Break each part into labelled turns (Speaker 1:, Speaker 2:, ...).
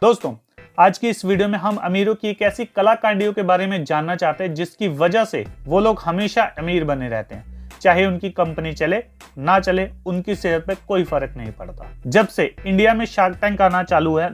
Speaker 1: दोस्तों, आज की इस वीडियो में हम अमीरों की एक ऐसी कलाकांडियों के बारे में जानना चाहते हैं जिसकी वजह से वो लोग हमेशा अमीर बने रहते हैं। चाहे उनकी कंपनी चले ना चले, उनकी सेहत पे कोई फर्क नहीं पड़ता। जब से इंडिया में शार्क टैंक आना चालू है,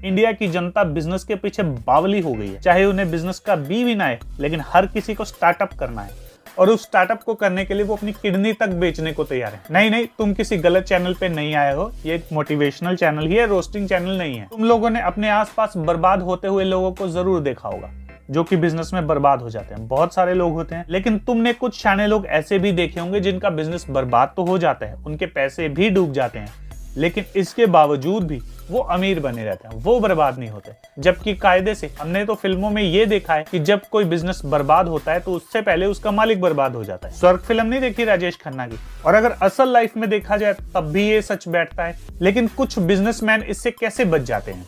Speaker 1: इंडिया की जनता बिजनेस के पीछे बावली हो गई है। चाहे उन्हें बिजनेस का भी ना है, लेकिन हर किसी को स्टार्टअप करना है और उस स्टार्टअप को करने के लिए वो अपनी किडनी तक बेचने को तैयार है। नहीं, तुम किसी गलत चैनल पे नहीं आए हो। ये एक मोटिवेशनल चैनल ही है, रोस्टिंग चैनल नहीं है। तुम लोगों ने अपने आसपास बर्बाद होते हुए लोगों को जरूर देखा होगा जो कि बिजनेस में बर्बाद हो जाते हैं। बहुत सारे लोग होते हैं, लेकिन तुमने कुछ शाने लोग ऐसे भी देखे होंगे जिनका बिजनेस बर्बाद तो हो जाता है, उनके पैसे भी डूब जाते हैं, लेकिन इसके बावजूद भी वो अमीर बने रहते हैं, वो बर्बाद नहीं होते। जबकि कायदे से हमने तो फिल्मों में ये देखा है कि जब कोई बिजनेस बर्बाद होता है तो उससे पहले उसका मालिक बर्बाद हो जाता है। स्वर्ग फिल्म नहीं देखी राजेश खन्ना की? और अगर असल लाइफ में देखा जाए तब भी ये सच बैठता है। लेकिन कुछ बिजनेसमैन इससे कैसे बच जाते हैं,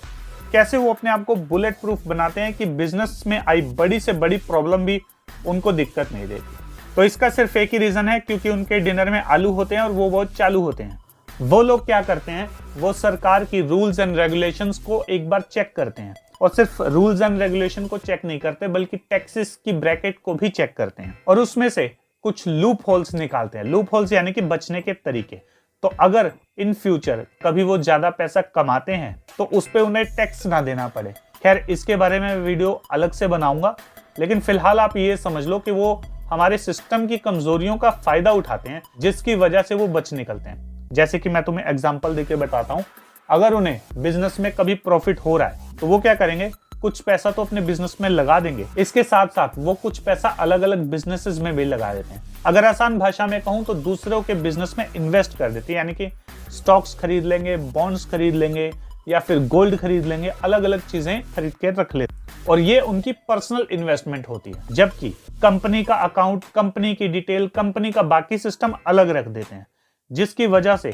Speaker 1: कैसे वो अपने आप को बुलेट प्रूफ बनाते हैं कि बिजनेस में आई बड़ी से बड़ी प्रॉब्लम भी उनको दिक्कत नहीं देती। तो इसका सिर्फ एक ही रीजन है, क्योंकि उनके डिनर में आलू होते हैं और वो बहुत चालू होते हैं। वो लोग क्या करते हैं, वो सरकार की रूल्स एंड रेगुलेशंस को एक बार चेक करते हैं, और सिर्फ रूल्स एंड रेगुलेशन को चेक नहीं करते बल्कि टैक्सेस की ब्रैकेट को भी चेक करते हैं और उसमें से कुछ लूप होल्स निकालते हैं। लूप होल्स यानी कि बचने के तरीके। तो अगर इन फ्यूचर कभी वो ज्यादा पैसा कमाते हैं तो उस पे उन्हें टैक्स ना देना पड़े। खैर, इसके बारे में वीडियो अलग से बनाऊंगा, लेकिन फिलहाल आप ये समझ लो कि वो हमारे सिस्टम की कमजोरियों का फायदा उठाते हैं जिसकी वजह से वो बच निकलते हैं। जैसे कि मैं तुम्हें एग्जांपल देके बताता हूं। अगर उन्हें बिजनेस में कभी प्रॉफिट हो रहा है तो वो क्या करेंगे, कुछ पैसा तो अपने बिजनेस में लगा देंगे, इसके साथ साथ वो कुछ पैसा अलग अलग बिजनेसेस में भी लगा देते हैं। अगर आसान भाषा में कहूं तो दूसरों के बिजनेस में इन्वेस्ट कर देते हैं, यानी कि स्टॉक्स खरीद लेंगे, बॉन्ड्स खरीद लेंगे या फिर गोल्ड खरीद लेंगे, अलग अलग चीजें खरीद के रख लेते हैं और ये उनकी पर्सनल इन्वेस्टमेंट होती है। जबकि कंपनी का अकाउंट, कंपनी की डिटेल, कंपनी का बाकी सिस्टम अलग रख देते हैं, जिसकी वजह से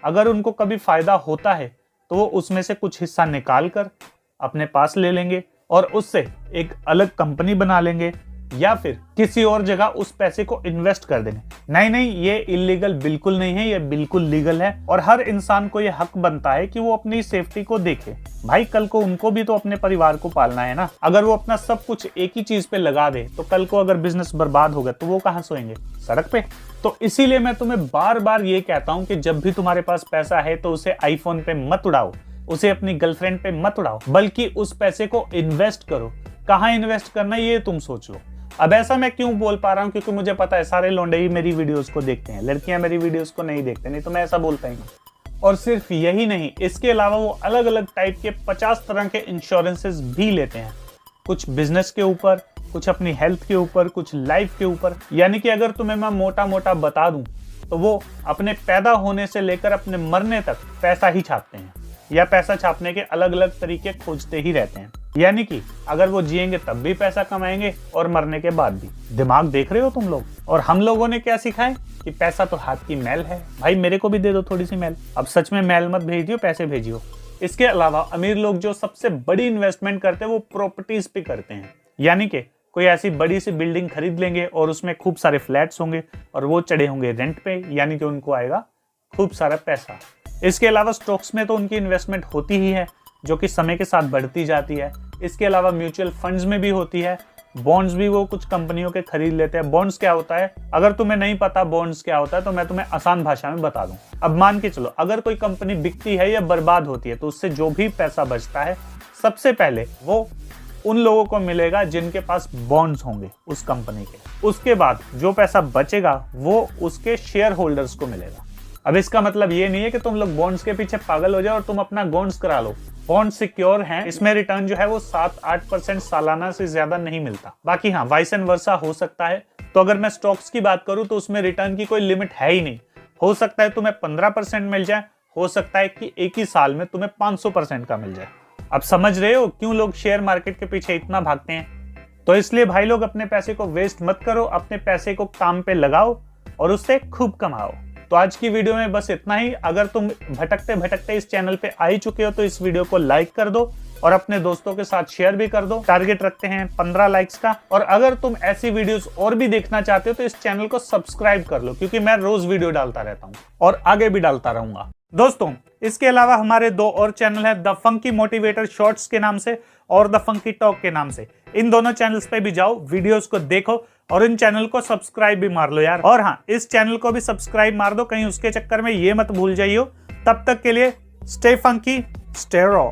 Speaker 1: अगर उनको कभी फायदा होता है तो वो उसमें से कुछ हिस्सा निकाल कर अपने पास ले लेंगे और उससे एक अलग कंपनी बना लेंगे या फिर किसी और जगह उस पैसे को इन्वेस्ट कर देंगे। नहीं, ये इलीगल बिल्कुल नहीं है, ये बिल्कुल लीगल है और हर इंसान को ये हक बनता है कि वो अपनी सेफ्टी को देखे। भाई, कल को उनको भी तो अपने परिवार को पालना है ना। अगर वो अपना सब कुछ एक ही चीज पे लगा दे तो कल को अगर बिजनेस बर्बाद हो गया तो वो कहाँ सोएंगे? सड़क पे। तो इसीलिए मैं तुम्हें बार बार ये कहता हूँ कि जब भी तुम्हारे पास पैसा है तो उसे आईफोन पे मत उड़ाओ, उसे अपनी गर्लफ्रेंड पे मत उड़ाओ, बल्कि उस पैसे को इन्वेस्ट करो। कहाँ इन्वेस्ट करना है ये तुम सोच लो। अब ऐसा मैं क्यों बोल पा रहा हूँ, क्योंकि मुझे पता है सारे लौंडे ही मेरी वीडियोस को देखते हैं, लड़कियां मेरी वीडियोस को नहीं देखते, नहीं तो मैं ऐसा बोलता ही नहीं। और सिर्फ यही नहीं, इसके अलावा वो अलग अलग टाइप के 50 तरह के इंश्योरेंसेस भी लेते हैं, कुछ बिजनेस के ऊपर, कुछ अपनी हेल्थ के ऊपर, कुछ लाइफ के ऊपर। यानी कि अगर तुम्हें मैं मोटा मोटा बता दूं तो वो अपने पैदा होने से लेकर अपने मरने तक पैसा ही छापते हैं या पैसा छापने के अलग अलग तरीके खोजते ही रहते हैं। यानी कि अगर वो जिएंगे तब भी पैसा कमाएंगे और मरने के बाद भी। दिमाग देख रहे हो तुम लोग? और हम लोगों ने क्या सीखा है कि पैसा तो हाथ की मैल है। भाई, मेरे को भी दे दो थोड़ी सी मैल। अब सच में मैल मत भेजियो, पैसे भेजियो। इसके अलावा अमीर लोग जो सबसे बड़ी इन्वेस्टमेंट करते हैं वो प्रॉपर्टीज पे करते हैं। यानी कि कोई ऐसी बड़ी सी बिल्डिंग खरीद लेंगे और उसमें खूब सारे फ्लैट्स होंगे और वो चढ़े होंगे रेंट पे, यानी कि उनको आएगा खूब सारा पैसा। इसके अलावा स्टॉक्स में तो उनकी इन्वेस्टमेंट होती ही है जो कि समय के साथ बढ़ती जाती है। इसके अलावा म्यूचुअल फंड्स में भी होती है। बॉन्ड्स भी वो कुछ कंपनियों के खरीद लेते हैं। बॉन्ड्स क्या होता है, अगर तुम्हें नहीं पता बॉन्ड्स क्या होता है तो मैं तुम्हें आसान भाषा में बता दूं। अब मान के चलो, अगर कोई कंपनी बिकती है या बर्बाद होती है तो उससे जो भी पैसा बचता है सबसे पहले वो उन लोगों को मिलेगा जिनके पास बॉन्ड्स होंगे उस कंपनी के। उसके बाद जो पैसा बचेगा वो उसके शेयर होल्डर्स को मिलेगा। अब इसका मतलब ये नहीं है कि तुम लोग बॉन्ड्स के पीछे पागल हो जाओ और तुम अपना बॉन्ड्स करा लो। बॉन्ड सिक्योर हैं, इसमें रिटर्न जो है वो 7-8% सालाना से ज्यादा नहीं मिलता। बाकी हाँ, वाइस एंड वर्सा हो सकता है। तो अगर मैं स्टॉक्स की बात करूं तो उसमें रिटर्न की कोई लिमिट है ही नहीं। हो सकता है तुम्हें 15% मिल जाए, हो सकता है कि एक ही साल में तुम्हें 500% का मिल जाए। अब समझ रहे हो क्यों लोग शेयर मार्केट के पीछे इतना भागते हैं? तो इसलिए भाई लोग, अपने पैसे को वेस्ट मत करो, अपने पैसे को काम पे लगाओ और उससे खूब कमाओ। तो आज की वीडियो में बस इतना ही। अगर तुम भटकते भटकते इस चैनल पे आ ही चुके हो तो इस वीडियो को लाइक कर दो और अपने दोस्तों के साथ शेयर भी कर दो। टारगेट रखते हैं 15 लाइक्स का। और अगर तुम ऐसी वीडियोस और भी देखना चाहते हो तो इस चैनल को सब्सक्राइब कर लो, क्योंकि मैं रोज वीडियो डालता रहता हूँ और आगे भी डालता रहूंगा। दोस्तों इसके अलावा हमारे 2 और चैनल है, द फंकी मोटिवेटर शॉर्ट्स के नाम से और द फंकी टॉक के नाम से। इन दोनों चैनल्स पे भी जाओ, वीडियोस को देखो और इन चैनल को सब्सक्राइब भी मार लो यार। और हाँ, इस चैनल को भी सब्सक्राइब मार दो, कहीं उसके चक्कर में ये मत भूल जाइयो। तब तक के लिए स्टे फंकी, स्टे रॉ।